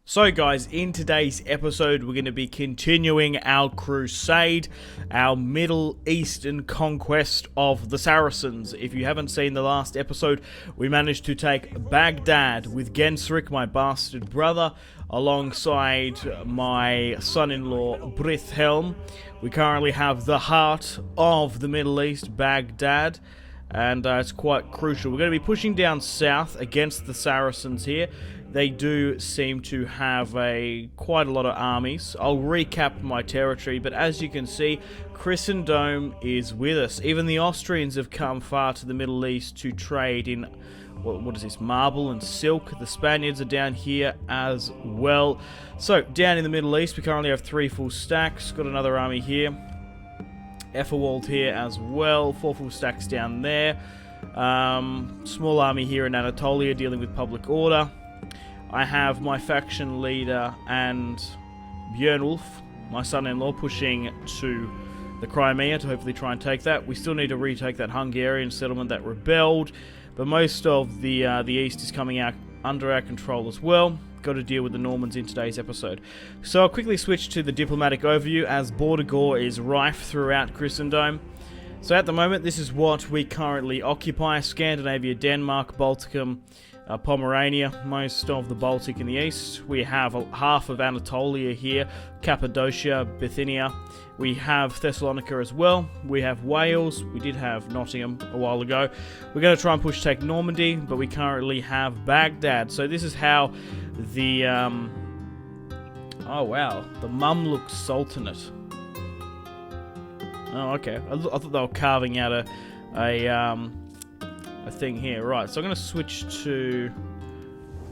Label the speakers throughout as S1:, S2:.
S1: So guys, in today's episode we're going to be continuing our crusade, our Middle Eastern conquest of the Saracens. If you haven't seen the last episode, we managed to take Baghdad with Genseric, my bastard brother, alongside my son-in-law Brithelm. We currently have the heart of the Middle East, Baghdad, and it's quite crucial. We're going to be pushing down south against the Saracens here. They do seem to have quite a lot of armies. I'll recap my territory, but as you can see, Christendom is with us. Even the Austrians have come far to the Middle East to trade in, what is this, marble and silk. The Spaniards are down here as well. So, down in the Middle East, we currently have 3 full stacks. Got another army here. Ethelwald here as well. 4 full stacks down there. Small army here in Anatolia dealing with public order. I have my faction leader and Björnwulf, my son-in-law, pushing to the Crimea to hopefully try and take that. We still need to retake that Hungarian settlement that rebelled, but most of the east is coming out under our control as well. Got to deal with the Normans in today's episode. So I'll quickly switch to the diplomatic overview as border gore is rife throughout Christendom. So at the moment, this is what we currently occupy: Scandinavia, Denmark, Balticum, Pomerania, most of the Baltic in the east. We have half of Anatolia here, Cappadocia, Bithynia. We have Thessalonica as well. We have Wales. We did have Nottingham a while ago. We're going to try and take Normandy, but we currently have Baghdad. So this is how the oh wow, the Mamluk Sultanate. Oh, okay. I thought they were carving out a thing here. Right, so I'm going to switch to...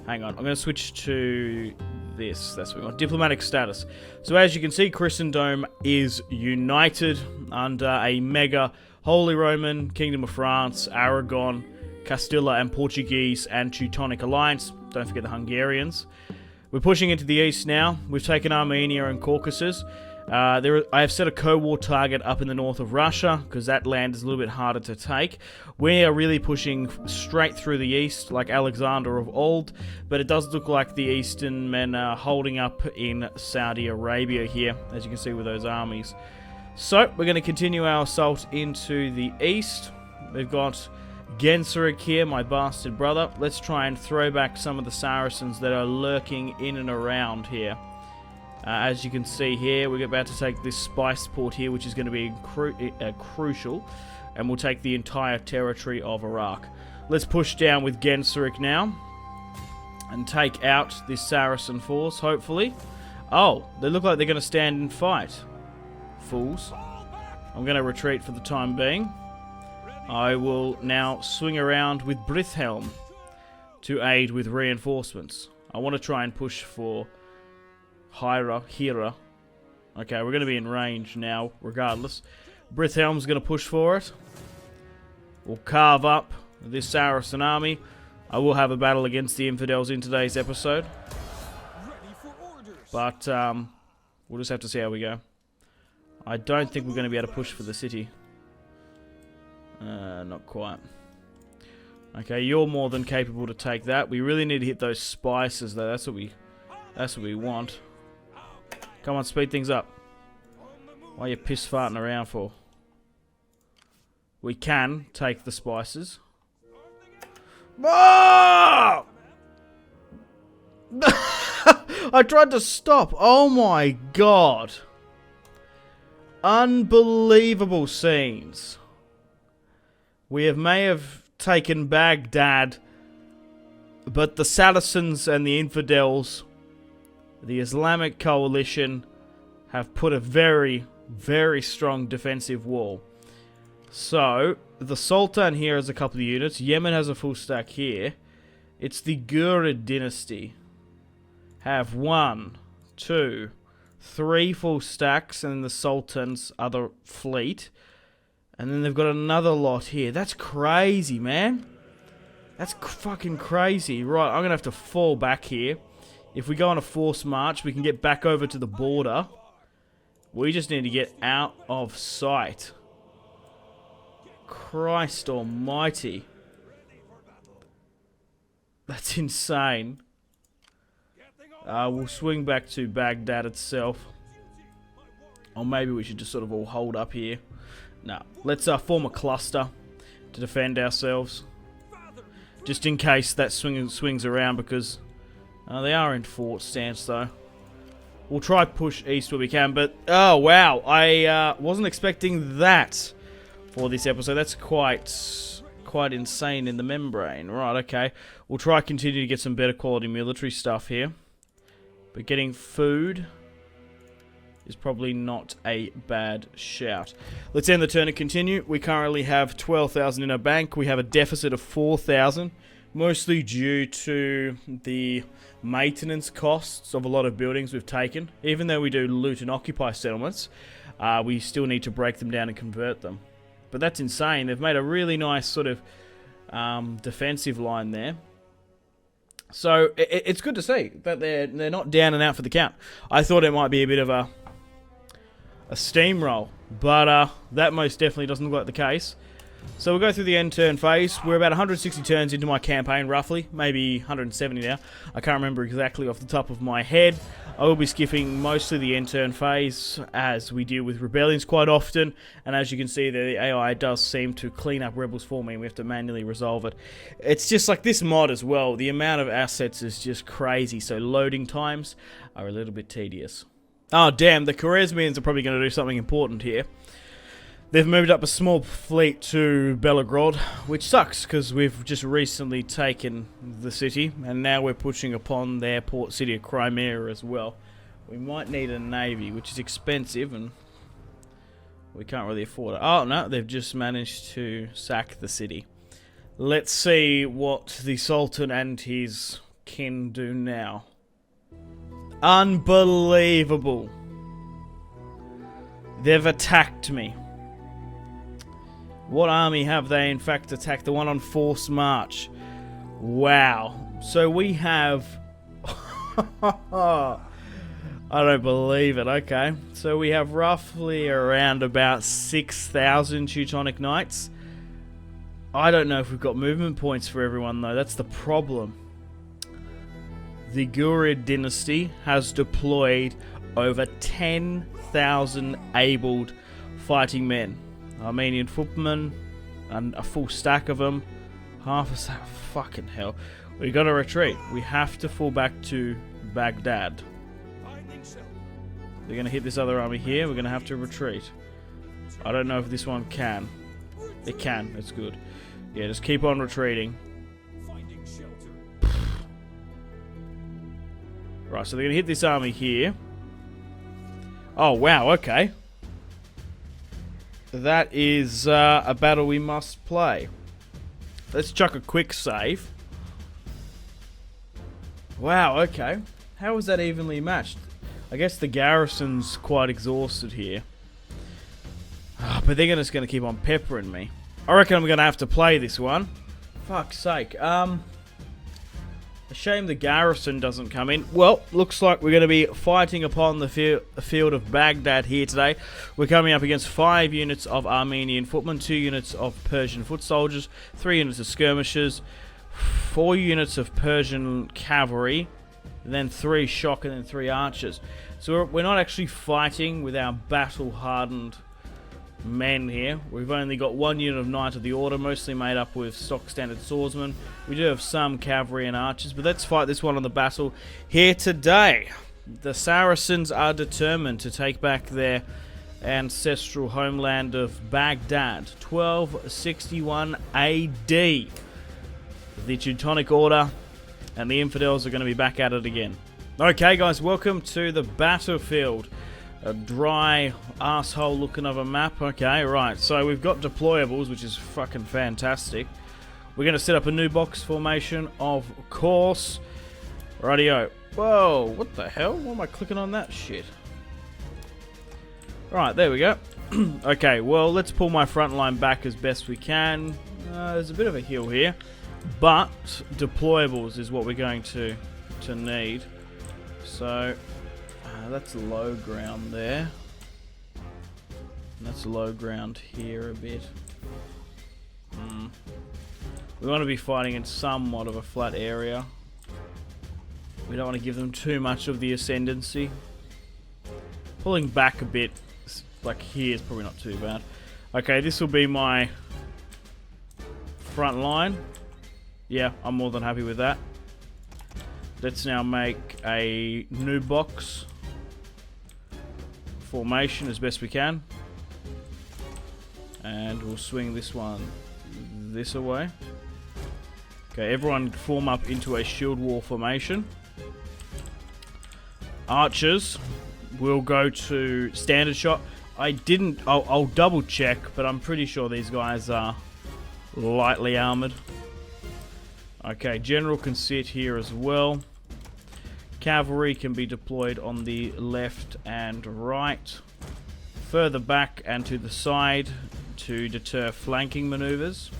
S1: Hang on. I'm going to switch to this. That's what we want. Diplomatic status. So as you can see, Christendom is united under a mega Holy Roman, Kingdom of France, Aragon, Castilla and Portuguese and Teutonic alliance. Don't forget the Hungarians. We're pushing into the east now. We've taken Armenia and Caucasus. I have set a co-war target up in the north of Russia, because that land is a little bit harder to take. We are really pushing straight through the east, like Alexander of old, but it does look like the eastern men are holding up in Saudi Arabia here, as you can see with those armies. So, we're going to continue our assault into the east. We've got Genseric here, my bastard brother. Let's try and throw back some of the Saracens that are lurking in and around here. As you can see here, we're about to take this spice port here, which is going to be crucial, and we'll take the entire territory of Iraq. Let's push down with Genseric now, and take out this Saracen force, hopefully. Oh, they look like they're going to stand and fight. Fools. I'm going to retreat for the time being. I will now swing around with Brithelm to aid with reinforcements. I want to try and push for Hira. Okay, we're going to be in range now, regardless. Brithelm's going to push for it. We'll carve up this Saracen army. I will have a battle against the infidels in today's episode. But, we'll just have to see how we go. I don't think we're going to be able to push for the city. Not quite. Okay, you're more than capable to take that. We really need to hit those spices, though. That's what we want. Come on, speed things up. Why are you piss farting around for? We can take the spices. Oh! I tried to stop. Oh my god. Unbelievable scenes. We may have taken Baghdad, but the Saracens and the infidels, the Islamic coalition, have put a very, very strong defensive wall. So, the Sultan here has a couple of units. Yemen has a full stack here. It's the Ghurid dynasty. Have 1, 2, 3 full stacks, and then the Sultan's other fleet. And then they've got another lot here. That's crazy, man. That's fucking crazy. Right, I'm going to have to fall back here. If we go on a forced march, we can get back over to the border. We just need to get out of sight. Christ almighty. That's insane. We'll swing back to Baghdad itself. Or maybe we should just sort of all hold up here. No, let's form a cluster to defend ourselves. Just in case that swings around, because they are in fort stance though. We'll try push east where we can, but oh wow, I wasn't expecting that for this episode. That's quite insane in the membrane. Right, okay. We'll try continue to get some better quality military stuff here. But getting food is probably not a bad shout. Let's end the turn and continue. We currently have 12,000 in our bank. We have a deficit of 4,000, mostly due to the maintenance costs of a lot of buildings we've taken. Even though we do loot and occupy settlements, we still need to break them down and convert them. But that's insane. They've made a really nice sort of defensive line there. So it's good to see that they're not down and out for the count. I thought it might be a bit of a steamroll, but that most definitely doesn't look like the case. So we'll go through the end turn phase. We're about 160 turns into my campaign, roughly. Maybe 170 now. I can't remember exactly off the top of my head. I will be skipping mostly the end turn phase, as we deal with rebellions quite often. And as you can see, the AI does seem to clean up rebels for me, and we have to manually resolve it. It's just like this mod as well. The amount of assets is just crazy, so loading times are a little bit tedious. Oh damn, the Khwarezmians are probably going to do something important here. They've moved up a small fleet to Belgorod, which sucks because we've just recently taken the city, and now we're pushing upon their port city of Crimea as well. We might need a navy, which is expensive, and we can't really afford it. Oh no, they've just managed to sack the city. Let's see what the Sultan and his kin do now. Unbelievable. They've attacked me. What army have they in fact attacked? The one on forced march. Wow. So we have... I don't believe it. Okay. So we have roughly around about 6,000 Teutonic Knights. I don't know if we've got movement points for everyone though. That's the problem. The Gurid dynasty has deployed over 10,000 abled fighting men. Armenian footmen, and a full stack of them. Half a stack. Fucking hell. We gotta retreat. We have to fall back to Baghdad. They're gonna hit this other army here. We're gonna have to retreat. I don't know if this one can. It can. It's good. Yeah, just keep on retreating. Right, so they're gonna hit this army here. Oh, wow, okay. That is a battle we must play. Let's chuck a quick save. Wow, okay. How was that evenly matched? I guess the garrison's quite exhausted here. But they're just going to keep on peppering me. I reckon I'm going to have to play this one. Fuck's sake. A shame the garrison doesn't come in. Well, looks like we're going to be fighting upon the field of Baghdad here today. We're coming up against 5 units of Armenian footmen, 2 units of Persian foot soldiers, 3 units of skirmishers, 4 units of Persian cavalry, then 3 shock, and then 3 archers. So we're not actually fighting with our battle-hardened men here. We've only got 1 unit of Knight of the Order, mostly made up with stock standard swordsmen. We do have some cavalry and archers, but let's fight this one on the battle here today. The Saracens are determined to take back their ancestral homeland of Baghdad. 1261 AD. The Teutonic Order and the infidels are going to be back at it again. Okay guys, welcome to the battlefield. A dry asshole looking of a map. Okay, right. So we've got deployables, which is fucking fantastic. We're going to set up a new box formation, of course. Rightio. Whoa, what the hell? Why am I clicking on that shit? Right, there we go. Okay, well, let's pull my front line back as best we can. There's a bit of a hill here. But deployables is what we're going to need. So... that's low ground there. And that's low ground here a bit. We want to be fighting in somewhat of a flat area. We don't want to give them too much of the ascendancy. Pulling back a bit, like here, is probably not too bad. Okay, this will be my front line. Yeah, I'm more than happy with that. Let's now make a new box formation as best we can. And we'll swing this one this away. Okay, everyone form up into a shield wall formation. Archers will go to standard shot. I'll double check, but I'm pretty sure these guys are lightly armored. Okay, general can sit here as well. Cavalry can be deployed on the left and right. Further back and to the side to deter flanking maneuvers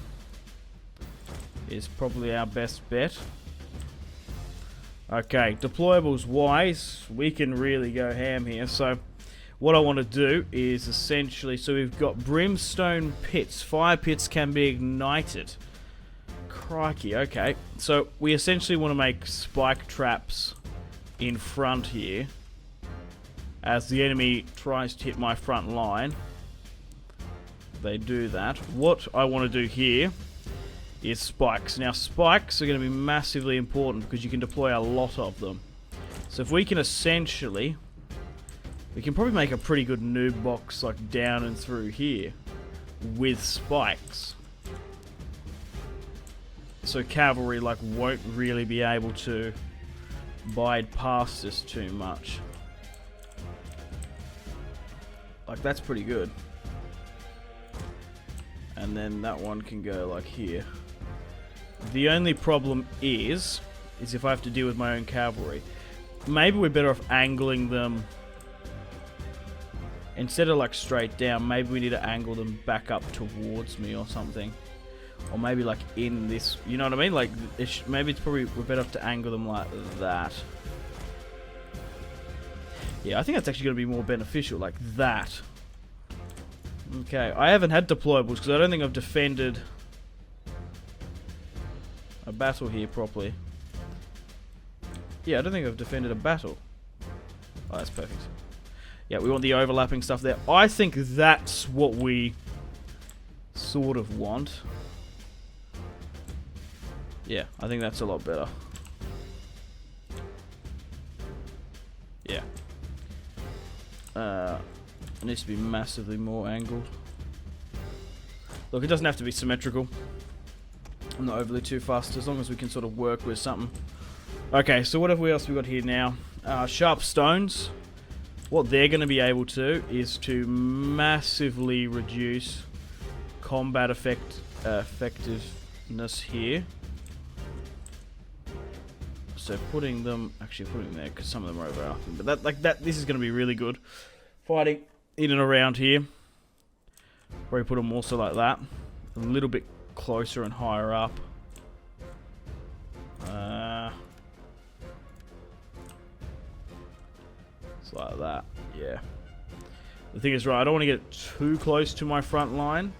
S1: is probably our best bet. Okay, deployables wise, we can really go ham here. So what I want to do is essentially, so we've got brimstone pits. Fire pits can be ignited. Crikey, okay. So we essentially want to make spike traps in front here as the enemy tries to hit my front line. They do that. What I want to do here is spikes. Now spikes are going to be massively important because you can deploy a lot of them. So if we can essentially, we can probably make a pretty good noob box like down and through here with spikes. So cavalry like won't really be able to bide past us too much. Like that's pretty good. And then that one can go like here. The only problem is if I have to deal with my own cavalry. Maybe we're better off angling them. Instead of like straight down, maybe we need to angle them back up towards me or something. Or maybe like in this, you know what I mean? Like, maybe it's probably, we're better off to angle them like that. Yeah, I think that's actually going to be more beneficial, like that. Okay, I haven't had deployables because I don't think I've defended a battle here properly. Yeah, I don't think I've defended a battle. Oh, that's perfect. Yeah, we want the overlapping stuff there. I think that's what we sort of want. Yeah, I think that's a lot better. Yeah. It needs to be massively more angled. Look, it doesn't have to be symmetrical. I'm not overly too fussed, as long as we can sort of work with something. Okay, so what else we got here now? Sharp stones. What they're going to be able to is to massively reduce combat effectiveness here. So putting them there because some of them are overlapping, but this is going to be really good. Fighting in and around here. Probably put them also like that, a little bit closer and higher up. It's like that, yeah. The thing is, right, I don't want to get too close to my front line.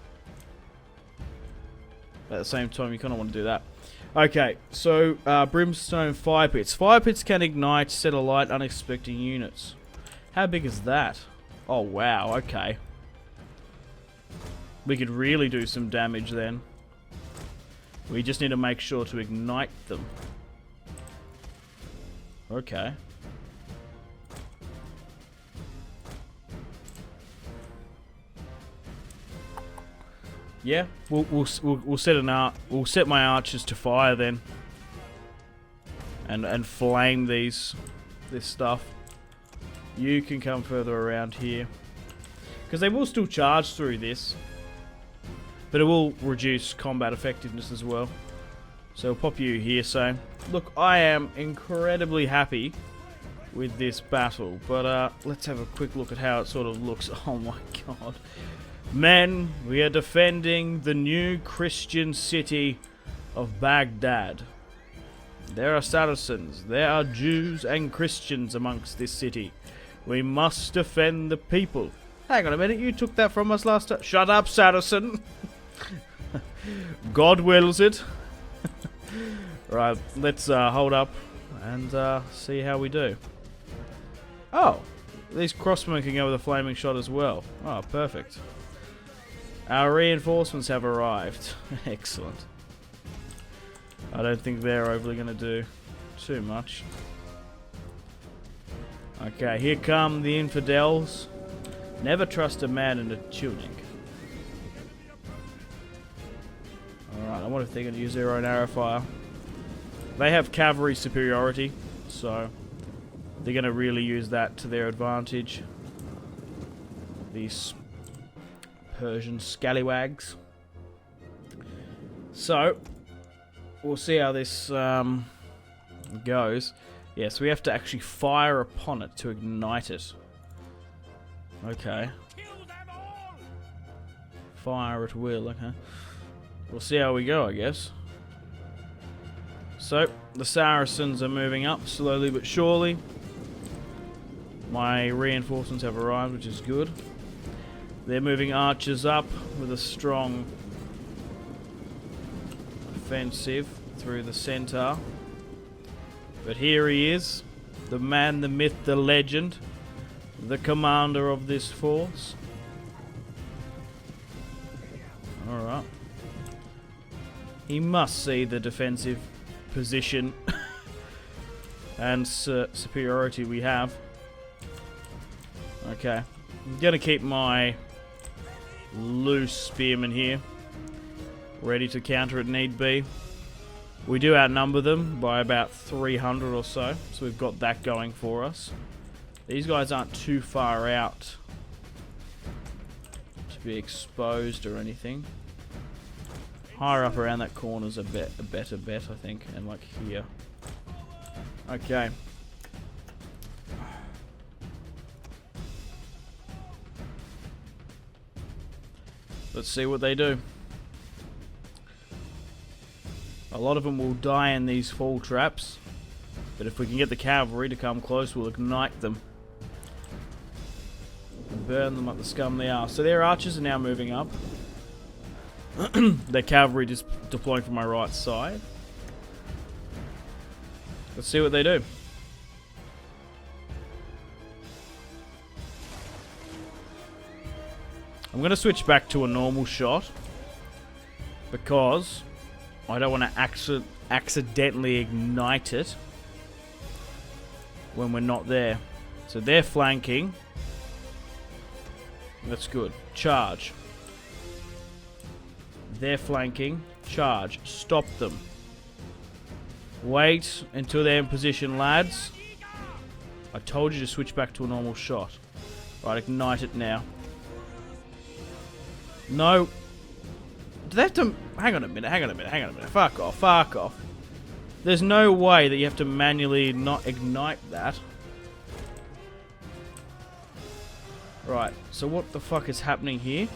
S1: At the same time, you kind of want to do that. Okay, so brimstone fire pits. Fire pits can ignite, set alight unexpected units. How big is that? Oh wow, okay. We could really do some damage then. We just need to make sure to ignite them. Okay. Yeah, we'll set my archers to fire then, and flame this stuff. You can come further around here because they will still charge through this, but it will reduce combat effectiveness as well. So we'll pop you here. So look, I am incredibly happy with this battle, but let's have a quick look at how it sort of looks. Oh my god. Men, we are defending the new Christian city of Baghdad. There are Saracens, there are Jews and Christians amongst this city. We must defend the people. Hang on a minute, you took that from us last time. Shut up, Saracen. God wills it. Right, let's hold up and see how we do. Oh, these crossmen can go with a flaming shot as well. Oh, perfect. Our reinforcements have arrived. Excellent. I don't think they're overly going to do too much. Okay, here come the infidels. Never trust a man in a tunic. Alright, I wonder if they're going to use their own arrow fire. They have cavalry superiority, so they're going to really use that to their advantage. These Persian scallywags. So, we'll see how this goes. Yes, we have to actually fire upon it to ignite it. Okay. Fire at will, okay. We'll see how we go, I guess. So, the Saracens are moving up slowly but surely. My reinforcements have arrived, which is good. They're moving archers up with a strong offensive through the center. But here he is, the man, the myth, the legend, the commander of this force. Alright. He must see the defensive position and superiority we have. Okay. I'm going to keep my loose spearmen here, ready to counter if need be. We do outnumber them by about 300 or so we've got that going for us. These guys aren't too far out to be exposed or anything. Higher up around that corner is a better bet, I think, and like here. Okay. Let's see what they do. A lot of them will die in these fall traps, but if we can get the cavalry to come close, we'll ignite them and burn them like the scum they are. So their archers are now moving up. Their cavalry just deploying from my right side. Let's see what they do. I'm going to switch back to a normal shot because I don't want to accidentally ignite it when we're not there. So they're flanking. That's good. Charge. They're flanking. Charge. Stop them. Wait until they're in position, lads. I told you to switch back to a normal shot. Right, ignite it now. No. Do they have to... Hang on a minute. Fuck off. There's no way that you have to manually not ignite that. Right, so what the fuck is happening here?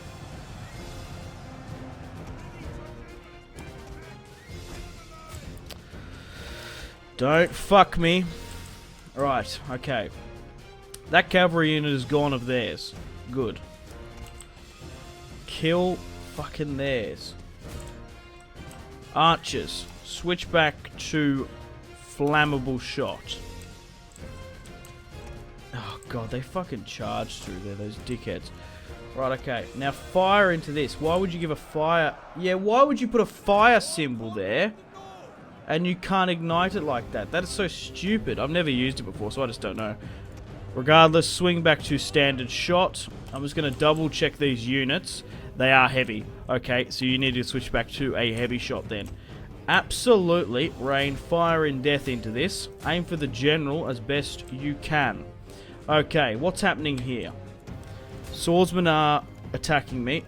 S1: Don't fuck me. Right, okay. That cavalry unit is gone of theirs. Good. Kill fucking theirs. Archers, switch back to flammable shot. Oh god, they fucking charged through there, those dickheads. Right, okay. Now fire into this. Why would you give a fire... Yeah, why would you put a fire symbol there and you can't ignite it like that? That is so stupid. I've never used it before, so I just don't know. Regardless, swing back to standard shot. I'm just going to double check these units. They are heavy. Okay, so you need to switch back to a heavy shot then. Absolutely rain fire and death into this. Aim for the general as best you can. Okay, what's happening here? Swordsmen are attacking me.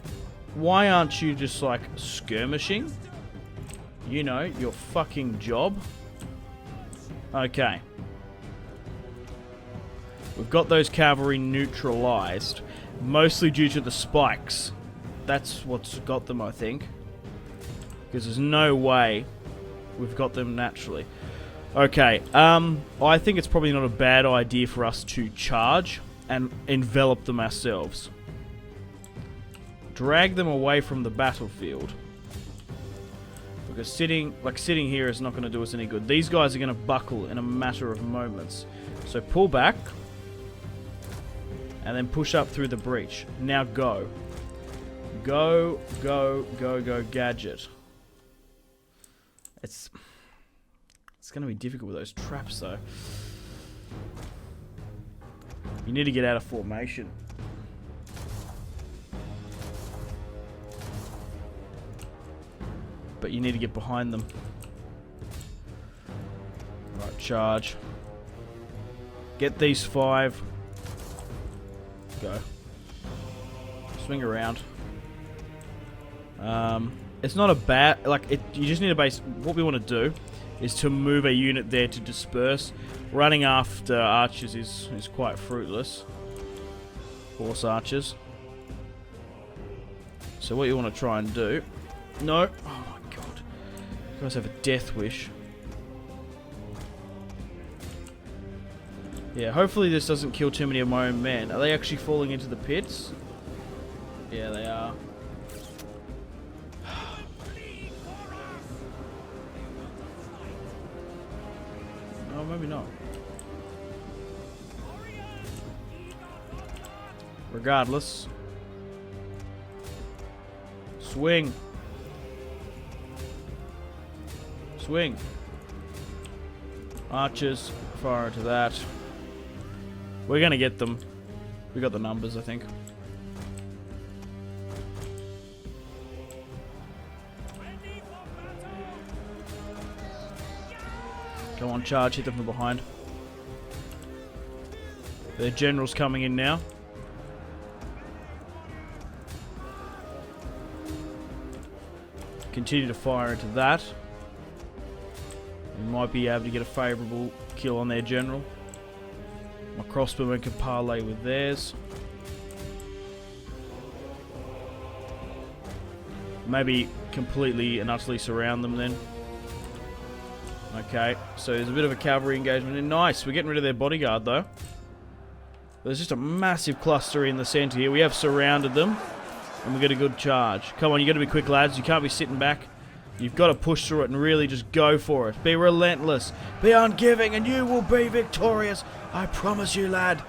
S1: Why aren't you just like skirmishing? You know, your fucking job. Okay. We've got those cavalry neutralized, mostly due to the spikes. That's what's got them, I think. Because there's no way we've got them naturally. Okay, I think it's probably not a bad idea for us to charge and envelop them ourselves. Drag them away from the battlefield. Because sitting here is not going to do us any good. These guys are going to buckle in a matter of moments. So pull back. And then push up through the breach. Now go. Go, go, go, go, gadget. It's going to be difficult with those traps, though. You need to get out of formation. But you need to get behind them. Right, charge. Get these 5. Go. Swing around. It's not a bad... Like, you just need to base... What we want to do is to move a unit there to disperse. Running after archers is quite fruitless. Horse archers. So what you want to try and do... No. Oh my god. You guys have a death wish. Yeah, hopefully this doesn't kill too many of my own men. Are they actually falling into the pits? Yeah, they are. Oh, maybe not. Regardless. Swing. Swing. Archers, fire into that. We're gonna get them. We got the numbers, I think. Come on, charge, hit them from behind. Their general's coming in now. Continue to fire into that. We might be able to get a favourable kill on their general. My crossbowmen can parlay with theirs. Maybe completely and utterly surround them then. Okay, so there's a bit of a cavalry engagement. And nice, we're getting rid of their bodyguard though. There's just a massive cluster in the centre here. We have surrounded them. And we get a good charge. Come on, you got to be quick, lads. You can't be sitting back. You've got to push through it and really just go for it. Be relentless. Be ungiving and you will be victorious. I promise you, lad.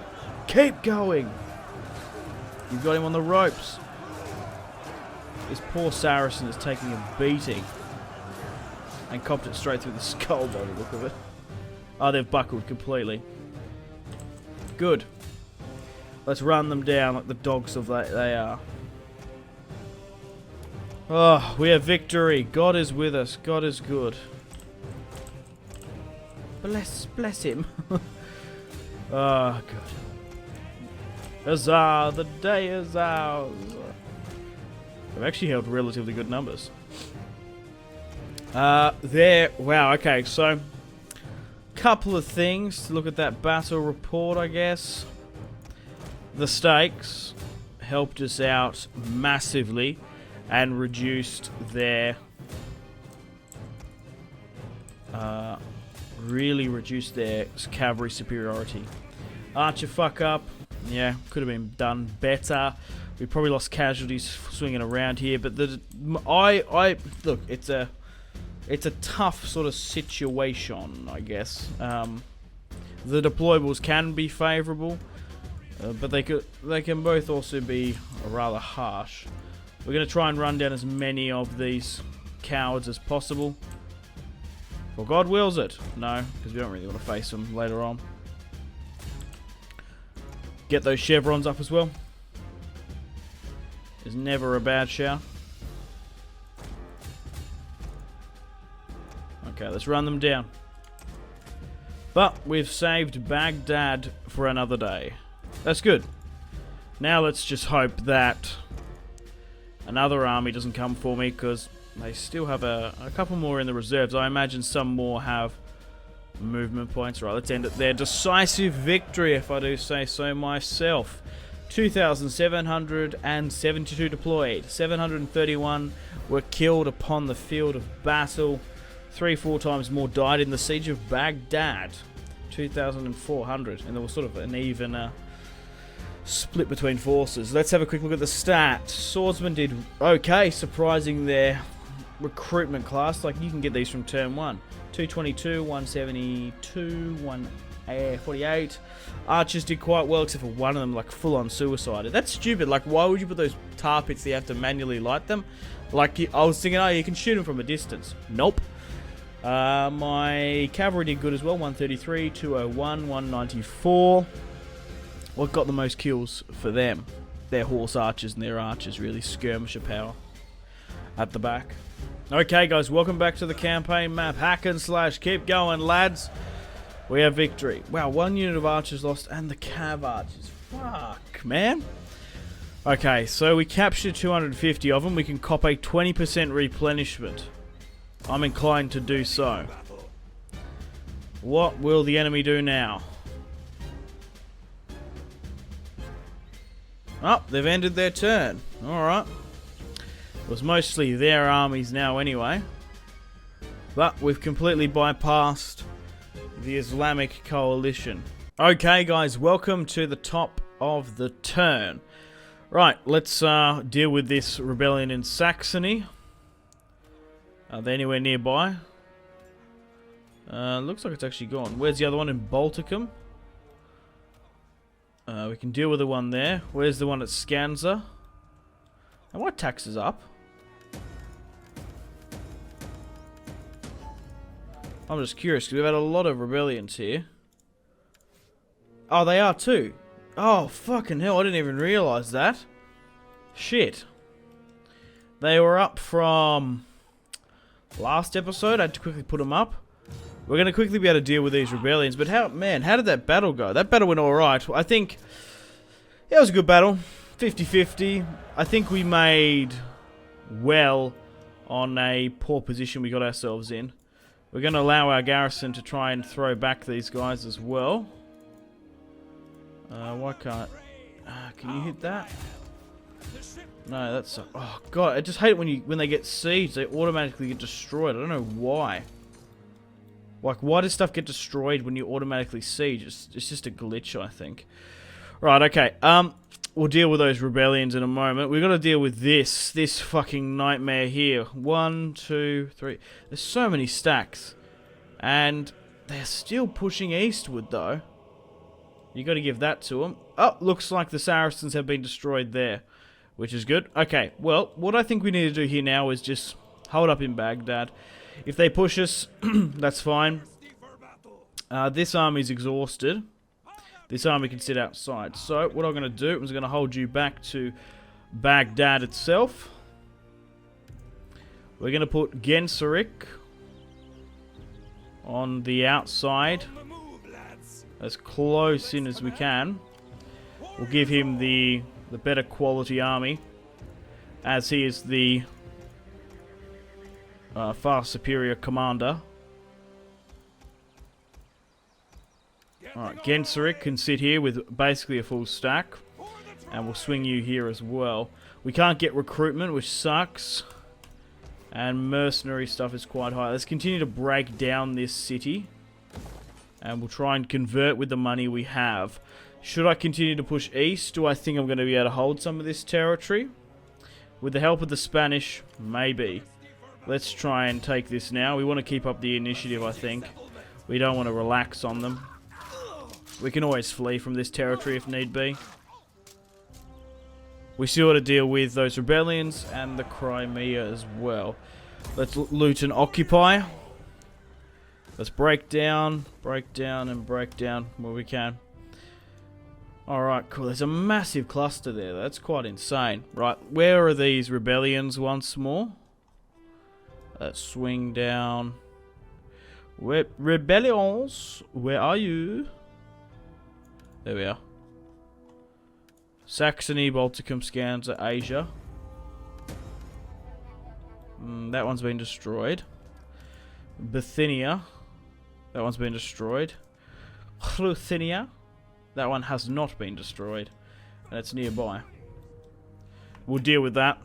S1: Keep going. You've got him on the ropes. This poor Saracen is taking a beating. And copped it straight through the skull by the look of it. Oh, they've buckled completely. Good. Let's run them down like the dogs of they are. Oh, we have victory. God is with us. God is good. Bless him. Oh, good. Huzzah, the day is ours. I've actually held relatively good numbers. Wow, okay, so couple of things to look at that battle report, I guess. The stakes helped us out massively and reduced their really reduced their cavalry superiority. Archer fuck up, yeah, could have been done better. We probably lost casualties swinging around here, but I look, it's a tough sort of situation, I guess. The deployables can be favourable, but they can both also be rather harsh. We're going to try and run down as many of these cowards as possible. Well, God wills it. No, because we don't really want to face them later on. Get those chevrons up as well. Is never a bad shout. Okay, let's run them down. But we've saved Baghdad for another day. That's good. Now let's just hope that another army doesn't come for me, because they still have a couple more in the reserves. I imagine some more have movement points. Right, let's end it there. Decisive victory, if I do say so myself. 2,772 deployed. 731 were killed upon the field of battle. 3-4 times more died in the siege of Baghdad. 2,400. And there was sort of an even split between forces. Let's have a quick look at the stats. Swordsmen did okay, surprising their recruitment class. Like, you can get these from turn 1. 222, 172, 148. Archers did quite well, except for one of them, like, full-on suicided. That's stupid. Like, why would you put those tar pits that you have to manually light them? Like, I was thinking, oh, you can shoot them from a distance. Nope. My cavalry did good as well. 133, 201, 194. What got the most kills for them? Their horse archers and their archers, really. Skirmisher power at the back. Okay, guys, welcome back to the campaign map. Hack and slash. Keep going, lads. We have victory. Wow, 1 unit of archers lost and the cav archers. Fuck, man. Okay, so we captured 250 of them. We can cop a 20% replenishment. I'm inclined to do so. What will the enemy do now? Oh, they've ended their turn. Alright. It was mostly their armies now anyway. But we've completely bypassed the Islamic coalition. Okay, guys, welcome to the top of the turn. Right, let's deal with this rebellion in Saxony. Are they anywhere nearby? Looks like it's actually gone. Where's the other one in Balticum? We can deal with the one there. Where's the one at Skanza? And what tax is up? I'm just curious, because we've had a lot of rebellions here. Oh, they are too. Oh, fucking hell, I didn't even realise that. Shit. They were up from last episode. I had to quickly put them up. We're going to quickly be able to deal with these rebellions. But how did that battle go? That battle went alright. I think it was a good battle. 50-50. I think we made well on a poor position we got ourselves in. We're going to allow our garrison to try and throw back these guys as well. Why can't... can you hit that? No, that's... Oh, God. I just hate it when they get sieged. They automatically get destroyed. I don't know why. Like, why does stuff get destroyed when you automatically siege? It's just a glitch, I think. Right, okay. We'll deal with those rebellions in a moment. We've got to deal with this fucking nightmare here. 1, 2, 3. There's so many stacks. And they're still pushing eastward, though. You got to give that to them. Oh, looks like the Saracens have been destroyed there, which is good. Okay, well, what I think we need to do here now is just hold up in Baghdad. If they push us, that's fine. This army's exhausted. This army can sit outside. So, what I'm going to do is I'm going to hold you back to Baghdad itself. We're going to put Genseric on the outside, as close in as we can. We'll give him the better quality army, as he is the far superior commander. Alright, Genseric can sit here with basically a full stack. And we'll swing you here as well. We can't get recruitment, which sucks. And mercenary stuff is quite high. Let's continue to break down this city. And we'll try and convert with the money we have. Should I continue to push east? Do I think I'm going to be able to hold some of this territory? With the help of the Spanish, maybe. Let's try and take this now. We want to keep up the initiative, I think. We don't want to relax on them. We can always flee from this territory if need be. We still got to deal with those rebellions and the Crimea as well. Let's loot and occupy. Let's break down, and break down where we can. Alright, cool. There's a massive cluster there. That's quite insane. Right, where are these rebellions once more? Let's swing down. Rebellions, where are you? There we are. Saxony, Balticum, Skanza, Asia. That one's been destroyed. Bithynia. That one's been destroyed. Ruthenia. That one has not been destroyed. And it's nearby. We'll deal with that.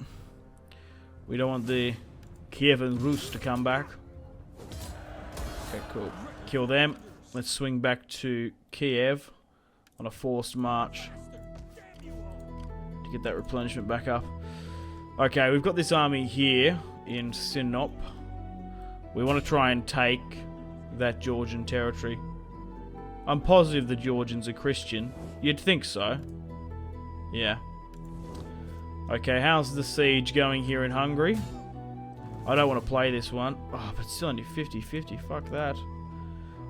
S1: We don't want the Kiev and Rus to come back. Okay, cool. Kill them. Let's swing back to Kiev on a forced march to get that replenishment back up. Okay, we've got this army here in Sinop. We want to try and take that Georgian territory. I'm positive the Georgians are Christian. You'd think so. Yeah. Okay, how's the siege going here in Hungary? I don't want to play this one. Oh, but it's still only 50-50. Fuck that.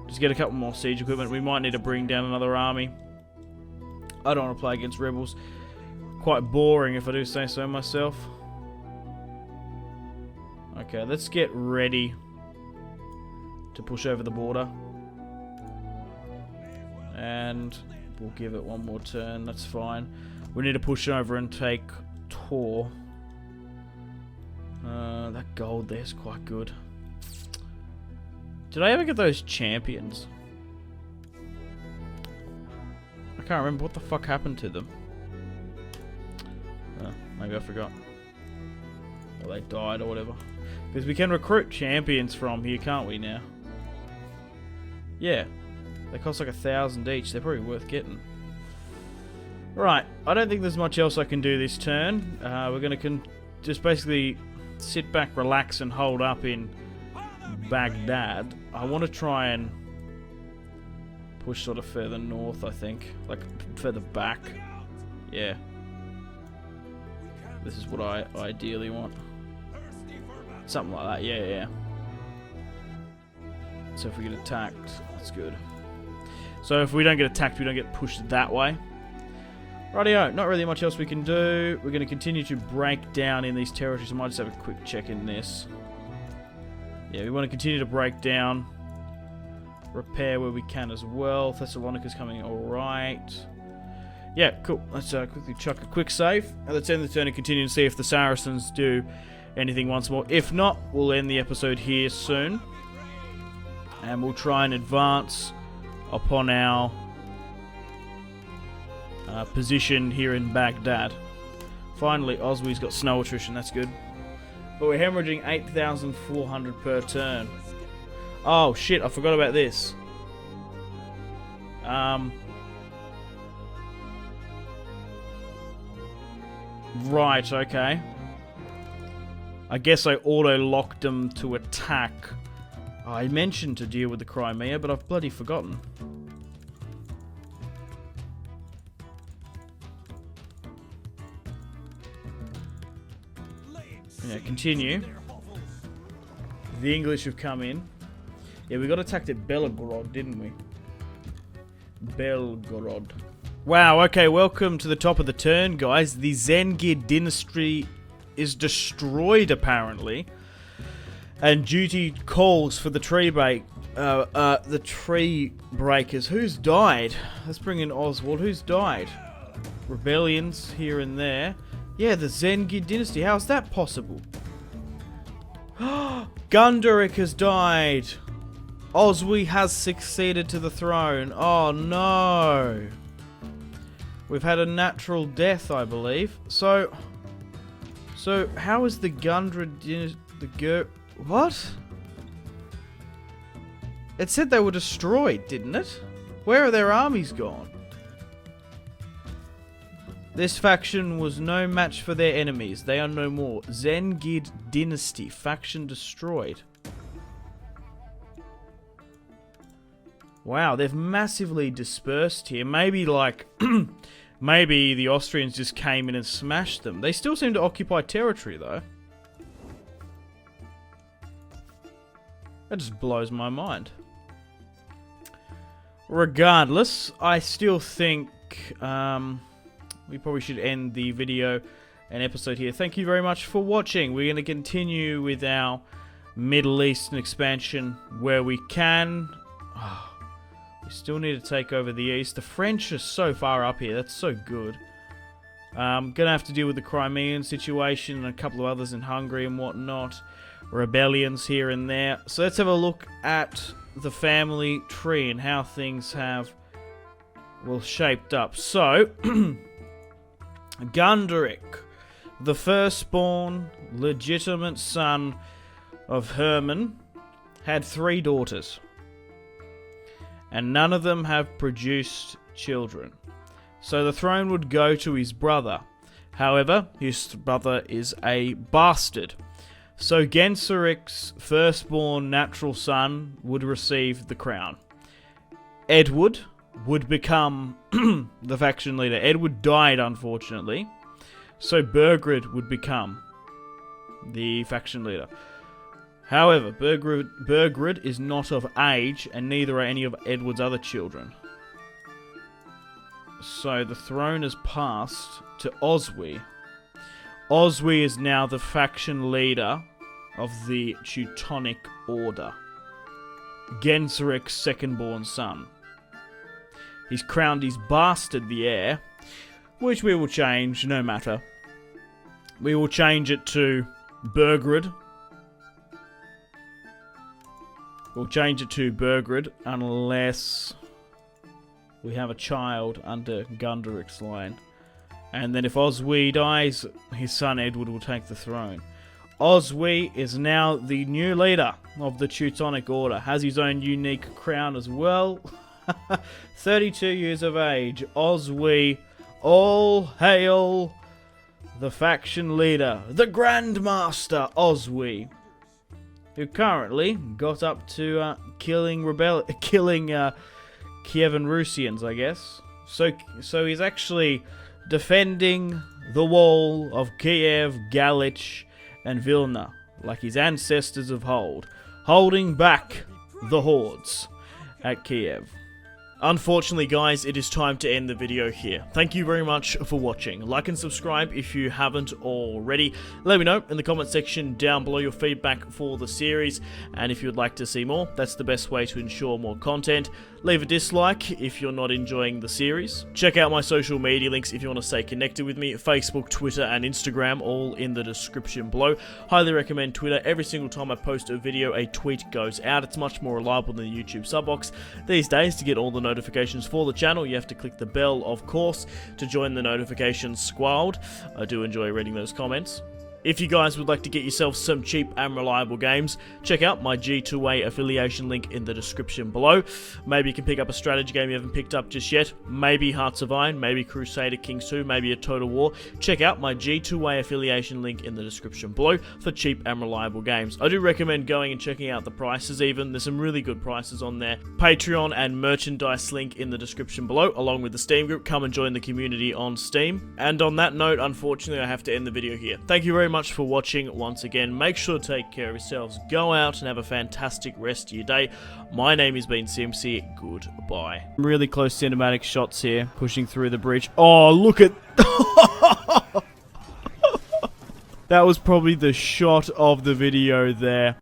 S1: Just get a couple more siege equipment. We might need to bring down another army. I don't want to play against rebels. Quite boring if I do say so myself. Okay, let's get ready to push over the border. And we'll give it one more turn. That's fine. We need to push over and take Tor. That gold there's quite good. Did I ever get those champions? I can't remember what the fuck happened to them. Oh, maybe I forgot. Or they died or whatever. Because we can recruit champions from here, can't we now? Yeah. They cost like 1,000 each. They're probably worth getting. Right. I don't think there's much else I can do this turn. We're going to just basically sit back, relax, and hold up in Baghdad. I want to try and push sort of further north, I think. Like, further back. Yeah. This is what I ideally want. Something like that, yeah. So if we get attacked, that's good. So if we don't get attacked, we don't get pushed that way. Rightio, not really much else we can do. We're going to continue to break down in these territories. I might just have a quick check in this. Yeah, we want to continue to break down. Repair where we can as well. Thessalonica's coming alright. Yeah, cool. Let's quickly chuck a quick save. And let's end the turn and continue to see if the Saracens do anything once more. If not, we'll end the episode here soon. And we'll try and advance upon our position here in Baghdad. Finally, Oswego's got snow attrition. That's good. But we're hemorrhaging 8,400 per turn. Oh, shit. I forgot about this. Right, okay. I guess I auto-locked them to attack. I mentioned to deal with the Crimea, but I've bloody forgotten. Yeah, continue. The English have come in. Yeah, we got attacked at Belgorod, didn't we? Belgorod. Wow, okay, welcome to the top of the turn, guys. The Zengid dynasty is destroyed, apparently. And duty calls for the tree breakers. Who's died? Let's bring in Oswald. Who's died? Rebellions here and there. Yeah, the Zengid dynasty. How is that possible? Gunderic has died. Oswego has succeeded to the throne. Oh no. We've had a natural death, I believe. So how is the Gunderic dynasty... What? It said they were destroyed, didn't it? Where are their armies gone? This faction was no match for their enemies. They are no more. Zengid dynasty. Faction destroyed. Wow, they've massively dispersed here. Maybe like... maybe the Austrians just came in and smashed them. They still seem to occupy territory, though. That just blows my mind. Regardless, I still think we probably should end the video and episode here. Thank you very much for watching. We're going to continue with our Middle Eastern expansion where we can. Oh, we still need to take over the East. The French are so far up here. That's so good. Going to have to deal with the Crimean situation and a couple of others in Hungary and whatnot. Rebellions here and there. So let's have a look at the family tree and how things have, well, shaped up. So, Gunderic, the firstborn legitimate son of Hermann, had 3 daughters. And none of them have produced children. So the throne would go to his brother. However, his brother is a bastard. So Genseric's firstborn natural son would receive the crown. Edward would become the faction leader. Edward died, unfortunately. So Burgred would become the faction leader. However, Burgred is not of age, and neither are any of Edward's other children. So the throne is passed to Oswy. Oswy is now the faction leader of the Teutonic Order. Genseric's second-born son. He's crowned his bastard the heir, which we will change, no matter. We will change it to Burgred. We'll change it to Burgred unless we have a child under Gunderic's line. And then if Oswy dies, his son Edward will take the throne. Oswy is now the new leader of the Teutonic Order. Has his own unique crown as well. 32 years of age. Oswy, all hail the faction leader, the Grandmaster Oswy, who currently got up to killing Kievan Rusians, I guess. So he's actually defending the wall of Kiev, Galich, and Vilna, like his ancestors of old, holding back the hordes at Kiev. Unfortunately, guys, it is time to end the video here. Thank you very much for watching. Like and subscribe if you haven't already. Let me know in the comment section down below your feedback for the series, and if you'd like to see more, that's the best way to ensure more content. Leave a dislike if you're not enjoying the series. Check out my social media links if you want to stay connected with me. Facebook, Twitter, and Instagram, all in the description below. Highly recommend Twitter. Every single time I post a video, a tweet goes out. It's much more reliable than the YouTube sub box. These days, to get all the notifications for the channel, you have to click the bell, of course, to join the notifications squad. I do enjoy reading those comments. If you guys would like to get yourself some cheap and reliable games, check out my G2A affiliation link in the description below. Maybe you can pick up a strategy game you haven't picked up just yet. Maybe Hearts of Iron, maybe Crusader Kings 2, maybe a Total War. Check out my G2A affiliation link in the description below for cheap and reliable games. I do recommend going and checking out the prices even. There's some really good prices on there. Patreon and merchandise link in the description below, along with the Steam group. Come and join the community on Steam. And on that note, unfortunately, I have to end the video here. Thank you very much for watching once again. Make sure to take care of yourselves. Go out and have a fantastic rest of your day. My name has been Simpzy. Goodbye. Really close cinematic shots here, pushing through the bridge. Oh, look at... That was probably the shot of the video there.